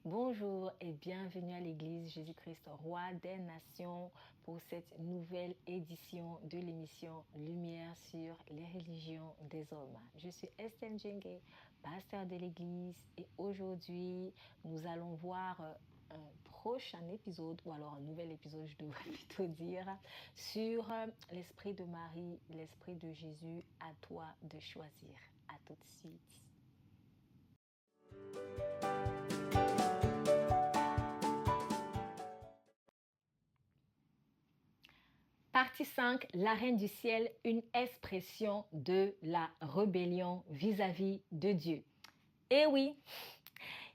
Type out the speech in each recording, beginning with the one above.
Bonjour et bienvenue à l'Église Jésus-Christ, Roi des Nations, pour cette nouvelle édition de l'émission Lumière sur les religions des hommes. Je suis Estelle Njengue, pasteur de l'Église, et aujourd'hui, nous allons voir un prochain épisode, ou alors un nouvel épisode, je devrais plutôt dire, sur l'Esprit de Marie, l'Esprit de Jésus, à toi de choisir. À tout de suite. Partie 5, la reine du ciel, une expression de la rébellion vis-à-vis de Dieu. Et oui,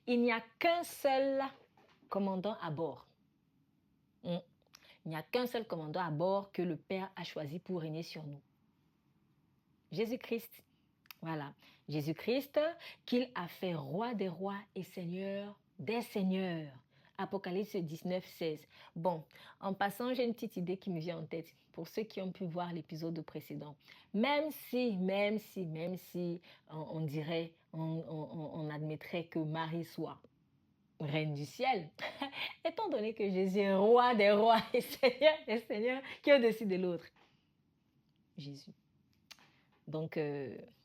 il n'y a qu'un seul commandant à bord. Il n'y a qu'un seul commandant à bord que le Père a choisi pour régner sur nous. Jésus-Christ. Voilà, Jésus-Christ qu'il a fait roi des rois et seigneur des seigneurs. Apocalypse 19, 16. Bon, en passant, j'ai une petite idée qui me vient en tête pour ceux qui ont pu voir l'épisode précédent. Même si on dirait, on admettrait que Marie soit reine du ciel, étant donné que Jésus est roi des rois et seigneur des seigneurs, qui est au-dessus de l'autre? Jésus. Donc,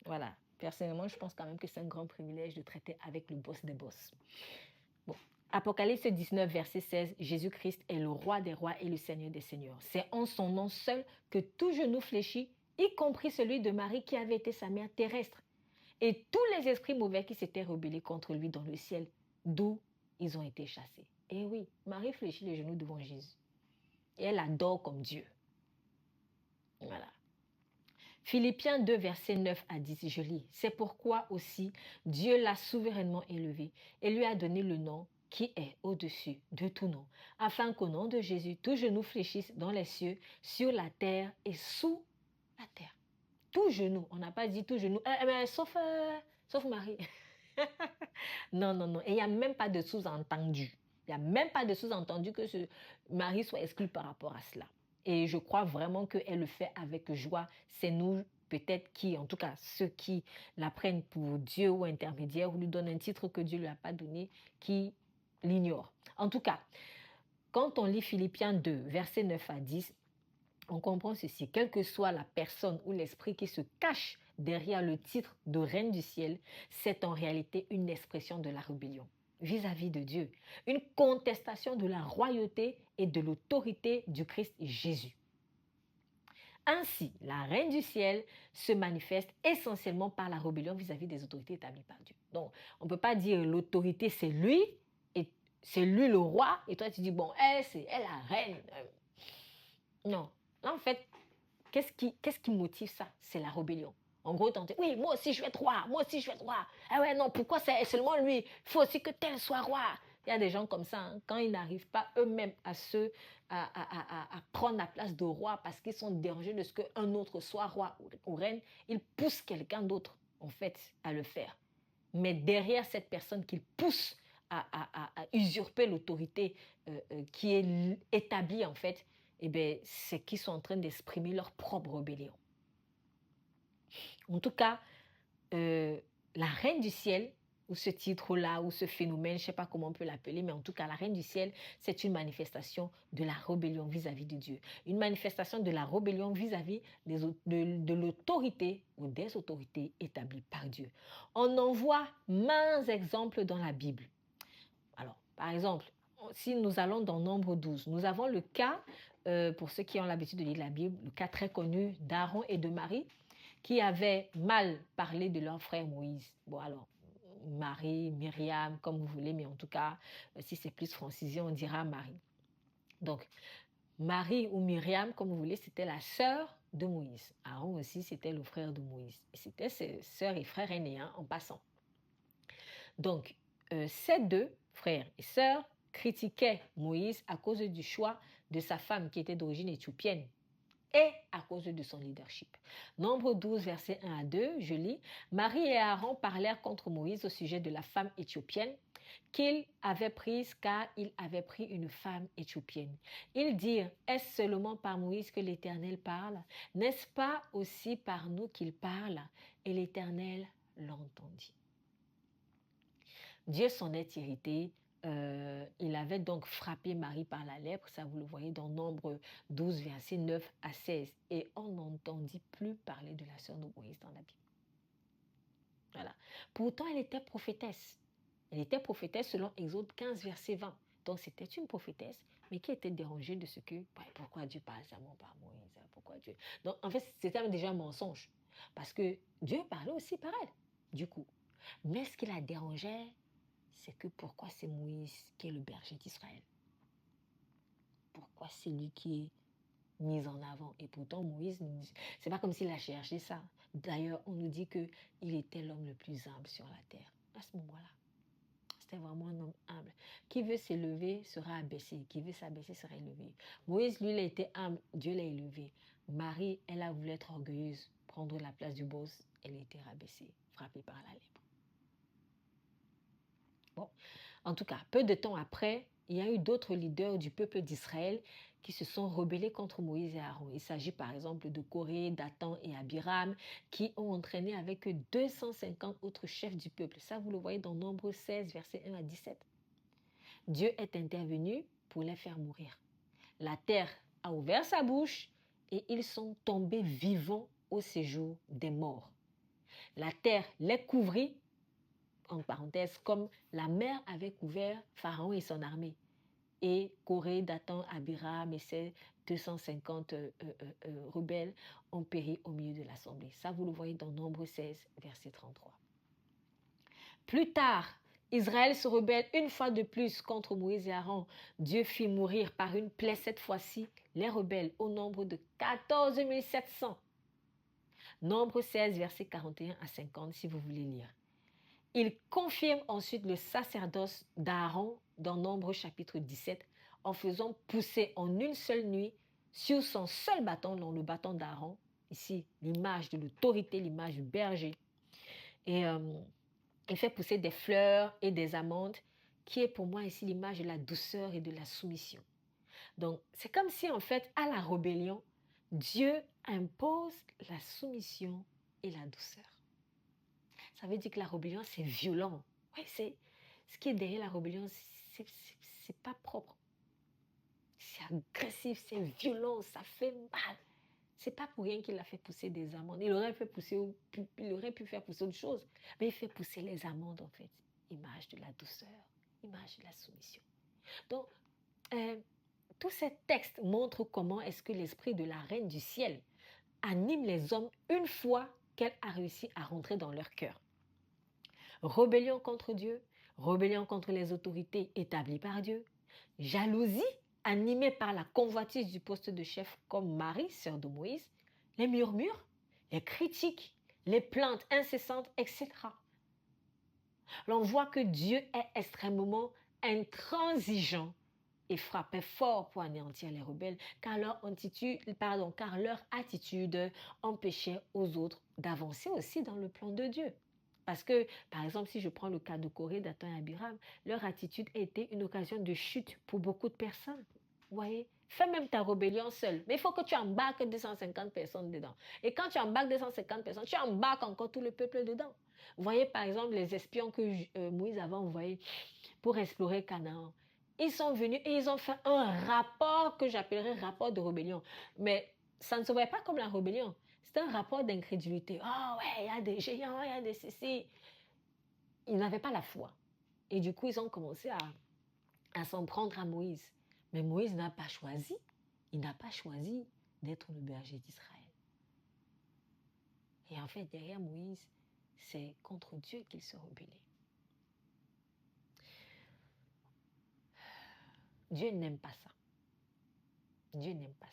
voilà. Personnellement, je pense quand même que c'est un grand privilège de traiter avec le boss des boss. Bon. Apocalypse 19, verset 16, Jésus-Christ est le roi des rois et le seigneur des seigneurs. C'est en son nom seul que tout genou fléchit, y compris celui de Marie qui avait été sa mère terrestre. Et tous les esprits mauvais qui s'étaient rebellés contre lui dans le ciel, d'où ils ont été chassés. Et oui, Marie fléchit les genoux devant Jésus. Et elle adore comme Dieu. Voilà. Philippiens 2, versets 9 à 10, je lis. C'est pourquoi aussi Dieu l'a souverainement élevé et lui a donné le nom qui est au-dessus de tout nom, afin qu'au nom de Jésus, tout genou fléchisse dans les cieux, sur la terre et sous la terre. Tout genou, on n'a pas dit tout genou, sauf Marie. Non. Et il n'y a même pas de sous-entendu. Il n'y a même pas de sous-entendu que Marie soit exclue par rapport à cela. Et je crois vraiment qu'elle le fait avec joie. C'est nous, peut-être, qui, en tout cas, ceux qui la prennent pour Dieu ou intermédiaire ou lui donnent un titre que Dieu ne lui a pas donné, qui l'ignorent. En tout cas, quand on lit Philippiens 2, versets 9 à 10, on comprend ceci. Quelle que soit la personne ou l'esprit qui se cache derrière le titre de reine du ciel, c'est en réalité une expression de la rébellion vis-à-vis de Dieu, une contestation de la royauté et de l'autorité du Christ Jésus. Ainsi, la reine du ciel se manifeste essentiellement par la rébellion vis-à-vis des autorités établies par Dieu. Donc, on ne peut pas dire l'autorité c'est lui, et c'est lui le roi, et toi tu dis, bon, c'est elle la reine. Non. Là, en fait, qu'est-ce qui motive ça? C'est la rébellion. En gros, tenter, oui, moi aussi je vais être roi, moi aussi je vais être roi. Ah ouais, non, pourquoi c'est seulement lui? Il faut aussi que tel soit roi. Il y a des gens comme ça, hein, quand ils n'arrivent pas eux-mêmes à prendre la place de roi parce qu'ils sont dérangés de ce qu'un autre soit roi ou reine, ils poussent quelqu'un d'autre, en fait, à le faire. Mais derrière cette personne qu'ils poussent à usurper l'autorité qui est établie, en fait, eh bien, c'est qu'ils sont en train d'exprimer leur propre rébellion. En tout cas, la reine du ciel, ou ce titre-là, ou ce phénomène, je ne sais pas comment on peut l'appeler, mais en tout cas, la reine du ciel, c'est une manifestation de la rébellion vis-à-vis de Dieu. Une manifestation de la rébellion vis-à-vis de l'autorité ou des autorités établies par Dieu. On en voit maints exemples dans la Bible. Alors, par exemple, si nous allons dans Nombre 12, nous avons le cas, pour ceux qui ont l'habitude de lire la Bible, le cas très connu d'Aaron et de Marie, qui avaient mal parlé de leur frère Moïse. Bon, alors, Marie, Myriam, comme vous voulez, mais en tout cas, si c'est plus francisé, on dira Marie. Donc, Marie ou Myriam, comme vous voulez, c'était la sœur de Moïse. Aaron aussi, c'était le frère de Moïse. Et c'était ses sœurs et frères aînés, hein, en passant. Donc, ces deux frères et sœurs critiquaient Moïse à cause du choix de sa femme qui était d'origine éthiopienne et à cause de son leadership. Nombre 12, versets 1 à 2, je lis. Marie et Aaron parlèrent contre Moïse au sujet de la femme éthiopienne qu'il avait prise car il avait pris une femme éthiopienne. Ils dirent, est-ce seulement par Moïse que l'Éternel parle? N'est-ce pas aussi par nous qu'il parle? Et l'Éternel l'entendit. Dieu s'en est irrité il avait donc frappé Marie par la lèpre, ça vous le voyez dans Nombre 12, versets 9 à 16. Et on n'entendit plus parler de la sœur de Moïse dans la Bible. Voilà. Pourtant, elle était prophétesse. Elle était prophétesse selon Exode 15, verset 20. Donc, c'était une prophétesse, mais qui était dérangée de ce que, pourquoi Dieu parle seulement par Moïse, pourquoi Dieu... Donc, en fait, c'était déjà un mensonge, parce que Dieu parlait aussi par elle, du coup. Mais ce qui la dérangeait, c'est que pourquoi c'est Moïse qui est le berger d'Israël? Pourquoi c'est lui qui est mis en avant? Et pourtant, Moïse, c'est pas comme s'il a cherché ça. D'ailleurs, on nous dit qu'il était l'homme le plus humble sur la terre, à ce moment-là. C'était vraiment un homme humble. Qui veut s'élever sera abaissé. Qui veut s'abaisser sera élevé. Moïse, lui, il a été humble. Dieu l'a élevé. Marie, elle a voulu être orgueilleuse, prendre la place du boss. Elle a été rabaissée, frappée par la lèpre. Bon, en tout cas, peu de temps après, il y a eu d'autres leaders du peuple d'Israël qui se sont rebellés contre Moïse et Aaron. Il s'agit par exemple de Corée, Dathan et Abiram qui ont entraîné avec eux 250 autres chefs du peuple. Ça, vous le voyez dans Nombre 16, versets 1 à 17. Dieu est intervenu pour les faire mourir. La terre a ouvert sa bouche et ils sont tombés vivants au séjour des morts. La terre les couvrit, en parenthèse, comme la mer avait couvert Pharaon et son armée. Et Corée, Dathan, Abiram et ses 250 rebelles ont péri au milieu de l'assemblée. Ça, vous le voyez dans Nombre 16, verset 33. Plus tard, Israël se rebelle une fois de plus contre Moïse et Aaron. Dieu fit mourir par une plaie cette fois-ci les rebelles au nombre de 14 700. Nombre 16, verset 41 à 50, si vous voulez lire. Il confirme ensuite le sacerdoce d'Aaron dans Nombre chapitre 17 en faisant pousser en une seule nuit sur son seul bâton, dans le bâton d'Aaron, ici l'image de l'autorité, l'image du berger, et il fait pousser des fleurs et des amandes, qui est pour moi ici l'image de la douceur et de la soumission. Donc c'est comme si en fait à la rébellion, Dieu impose la soumission et la douceur. Ça veut dire que la rébellion, c'est violent. Oui, c'est ce qui est derrière la rébellion, c'est pas propre. C'est agressif, c'est violent, ça fait mal. C'est pas pour rien qu'il a fait pousser des amandes. Il aurait pu faire pousser autre chose, mais il fait pousser les amandes en fait. Image de la douceur, image de la soumission. Donc, tous ces textes montrent comment est-ce que l'esprit de la reine du ciel anime les hommes une fois qu'elle a réussi à rentrer dans leur cœur. Rébellion contre Dieu, rébellion contre les autorités établies par Dieu, jalousie animée par la convoitise du poste de chef comme Marie, sœur de Moïse, les murmures, les critiques, les plaintes incessantes, etc. L'on voit que Dieu est extrêmement intransigeant et frappait fort pour anéantir les rebelles, car leur attitude empêchait aux autres d'avancer aussi dans le plan de Dieu. Parce que, par exemple, si je prends le cas de Corée, Dathan et Abiram, leur attitude a été une occasion de chute pour beaucoup de personnes. Vous voyez, fais même ta rébellion seule, mais il faut que tu embarques 250 personnes dedans. Et quand tu embarques 250 personnes, tu embarques encore tout le peuple dedans. Vous voyez, par exemple, les espions que Moïse avait envoyés pour explorer Canaan. Ils sont venus et ils ont fait un rapport que j'appellerais rapport de rébellion. Mais ça ne se voyait pas comme la rébellion. C'était un rapport d'incrédulité. Oh ouais, il y a des géants, il y a des ceci. Ils n'avaient pas la foi. Et du coup, ils ont commencé à s'en prendre à Moïse. Mais Moïse n'a pas choisi. Il n'a pas choisi d'être le berger d'Israël. Et en fait, derrière Moïse, c'est contre Dieu qu'il se rebellait. Dieu n'aime pas ça. Dieu n'aime pas ça.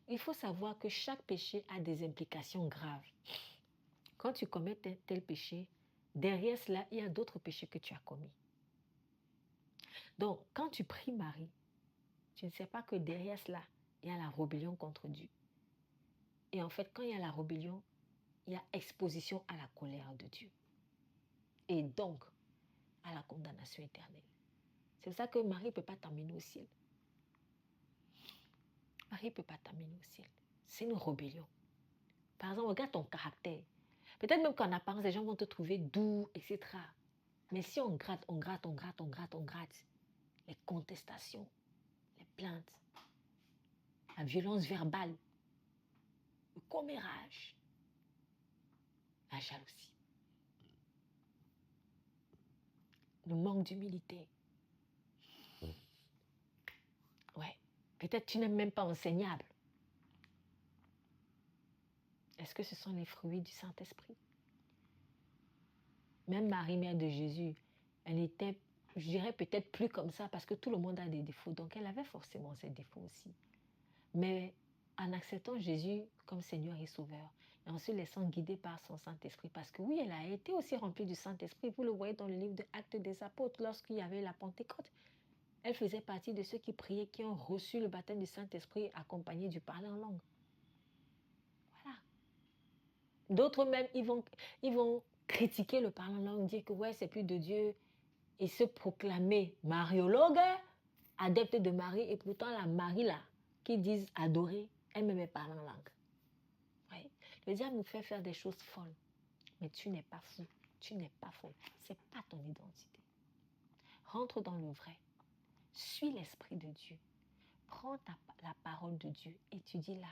Il faut savoir que chaque péché a des implications graves. Quand tu commets tel péché, derrière cela, il y a d'autres péchés que tu as commis. Donc, quand tu pries Marie, tu ne sais pas que derrière cela, il y a la rébellion contre Dieu. Et en fait, quand il y a la rébellion, il y a exposition à la colère de Dieu. Et donc, à la condamnation éternelle. C'est pour ça que Marie ne peut pas t'emmener au ciel. Marie ne peut pas t'amener au ciel. C'est une rébellion. Par exemple, regarde ton caractère. Peut-être même qu'en apparence, les gens vont te trouver doux, etc. Mais si on gratte, on gratte, on gratte, on gratte, on gratte, les contestations, les plaintes, la violence verbale, le commérage, la jalousie, le manque d'humilité. Ouais, peut-être tu n'es même pas enseignable. Est-ce que ce sont les fruits du Saint-Esprit? Même Marie, mère de Jésus, elle était, je dirais peut-être plus comme ça parce que tout le monde a des défauts. Donc elle avait forcément ses défauts aussi. Mais en acceptant Jésus comme Seigneur et Sauveur, et en se laissant guider par son Saint-Esprit, parce que oui, elle a été aussi remplie du Saint-Esprit. Vous le voyez dans le livre de Actes des Apôtres, lorsqu'il y avait la Pentecôte. Elle faisait partie de ceux qui priaient, qui ont reçu le baptême du Saint-Esprit accompagné du parler en langue. Voilà. D'autres même, ils vont critiquer le parler en langue, dire que ouais, c'est plus de Dieu, et se proclamer mariologue, adepte de Marie, et pourtant la Marie là, qui disent adorer, elle-même parle en langue. Oui. Le diable nous fait faire des choses folles, mais tu n'es pas fou, tu n'es pas folle, c'est pas ton identité. Rentre dans le vrai, suis l'Esprit de Dieu, prends la parole de Dieu, étudie-la.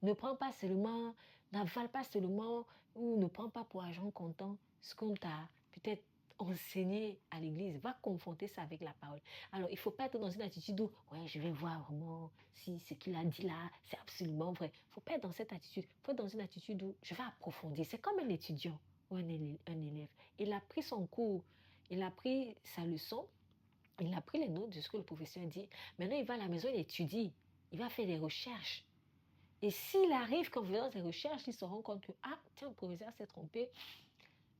Ne prends pas seulement, n'avale pas seulement, ou ne prends pas pour argent comptant ce qu'on t'a peut-être enseigné à l'église. Va confronter ça avec la parole. Alors, il ne faut pas être dans une attitude où, ouais, je vais voir vraiment si ce qu'il a dit là, c'est absolument vrai. Il ne faut pas être dans cette attitude. Il faut être dans une attitude où je vais approfondir. C'est comme un étudiant ou un élève. Il a pris son cours, il a pris sa leçon, il a pris les notes de ce que le professeur dit. Maintenant, il va à la maison, il étudie. Il va faire des recherches. Et s'il arrive qu'en faisant ses recherches, il se rend compte que, ah, tiens, le professeur s'est trompé,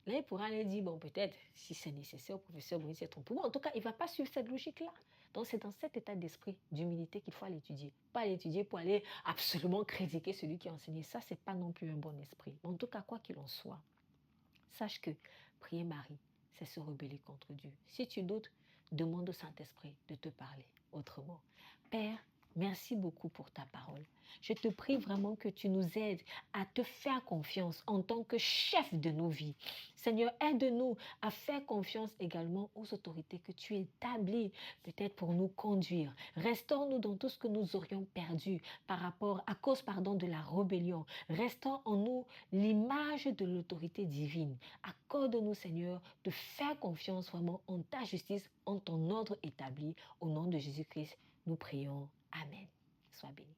là, il pourra aller dire, bon, peut-être, si c'est nécessaire, le professeur, bon, il s'est trompé. Bon, en tout cas, il ne va pas suivre cette logique-là. Donc, c'est dans cet état d'esprit, d'humilité qu'il faut aller étudier. Pas aller étudier pour aller absolument critiquer celui qui a enseigné. Ça, ce n'est pas non plus un bon esprit. Mais en tout cas, quoi qu'il en soit, sache que prier Marie, c'est se rebeller contre Dieu. Si tu doutes, demande au Saint-Esprit de te parler autrement. Père, merci beaucoup pour ta parole. Je te prie vraiment que tu nous aides à te faire confiance en tant que chef de nos vies. Seigneur, aide-nous à faire confiance également aux autorités que tu établis, peut-être pour nous conduire. Restaure-nous dans tout ce que nous aurions perdu à cause de la rébellion. Restaure en nous l'image de l'autorité divine. Accorde-nous, Seigneur, de faire confiance vraiment en ta justice, en ton ordre établi. Au nom de Jésus-Christ, nous prions. Amen. Sois béni.